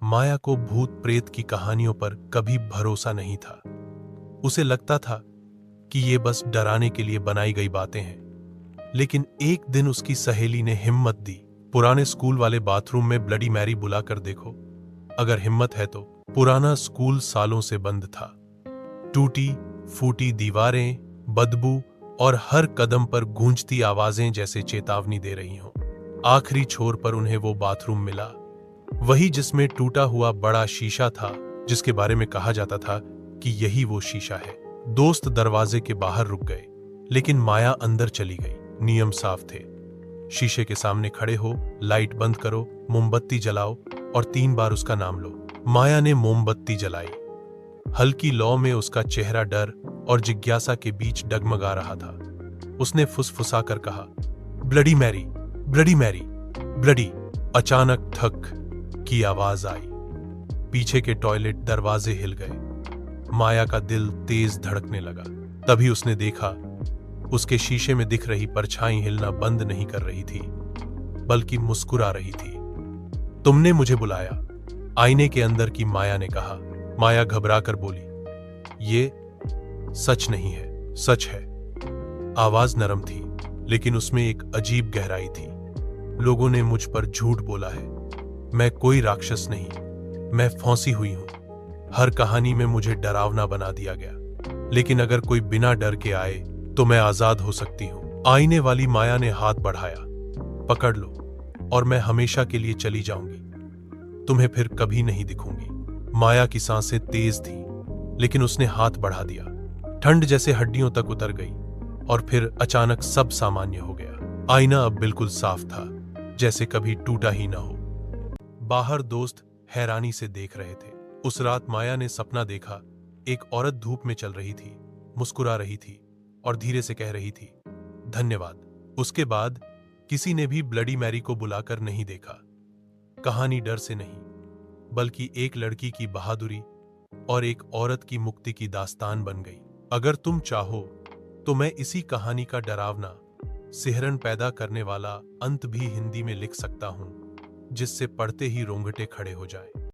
माया को भूत प्रेत की कहानियों पर कभी भरोसा नहीं था। उसे लगता था कि ये बस डराने के लिए बनाई गई बातें हैं। लेकिन एक दिन उसकी सहेली ने हिम्मत दी। पुराने स्कूल वाले बाथरूम में ब्लडी मैरी बुलाकर देखो, अगर हिम्मत है तो। पुराना स्कूल सालों से बंद था। टूटी फूटी दीवारें, बदबू और हर कदम पर गूंजती आवाजें जैसे चेतावनी दे रही हों। आखिरी छोर पर उन्हें वो बाथरूम मिला, वही जिसमें टूटा हुआ बड़ा शीशा था, जिसके बारे में कहा जाता था कि यही वो शीशा है। दोस्त दरवाजे के बाहर रुक गए, लेकिन माया अंदर चली गई। नियम साफ थे, शीशे के सामने खड़े हो, लाइट बंद करो, मोमबत्ती जलाओ और 3 बार उसका नाम लो। माया ने मोमबत्ती जलाई। हल्की लौ में उसका चेहरा डर और जिज्ञासा के बीच डगमगा रहा था। उसने फुसफुसा कर कहा, bloody Mary, bloody Mary, bloody. अचानक ठक की आवाज आई। पीछे के टॉयलेट दरवाजे हिल गए। माया का दिल तेज धड़कने लगा। तभी उसने देखा, उसके शीशे में दिख रही परछाई हिलना बंद नहीं कर रही थी, बल्कि मुस्कुरा रही थी। तुमने मुझे बुलाया, आईने के अंदर की माया ने कहा। माया घबरा कर बोली, ये सच नहीं है। सच है। आवाज नरम थी, लेकिन उसमें एक अजीब गहराई थी। लोगों ने मुझ पर झूठ बोला है। मैं कोई राक्षस नहीं, मैं फंसी हुई हूं। हर कहानी में मुझे डरावना बना दिया गया, लेकिन अगर कोई बिना डर के आए तो मैं आजाद हो सकती हूं। आईने वाली माया ने हाथ बढ़ाया। पकड़ लो और मैं हमेशा के लिए चली जाऊंगी, तुम्हें फिर कभी नहीं दिखूंगी। माया की सांसें तेज थी, लेकिन उसने हाथ बढ़ा दिया। ठंड जैसे हड्डियों तक उतर गई और फिर अचानक सब सामान्य हो गया। आईना अब बिल्कुल साफ था, जैसे कभी टूटा ही ना हो। बाहर दोस्त हैरानी से देख रहे थे। उस रात माया ने सपना देखा, एक औरत धूप में चल रही थी, मुस्कुरा रही थी और धीरे से कह रही थी, धन्यवाद। उसके बाद किसी ने भी ब्लडी मैरी को बुलाकर नहीं देखा। कहानी डर से नहीं, बल्कि एक लड़की की बहादुरी और एक औरत की मुक्ति की दास्तान बन गई। अगर तुम चाहो तो मैं इसी कहानी का डरावना, सिहरन पैदा करने वाला अंत भी हिंदी में लिख सकता हूं, जिससे पढ़ते ही रोंगटे खड़े हो जाए।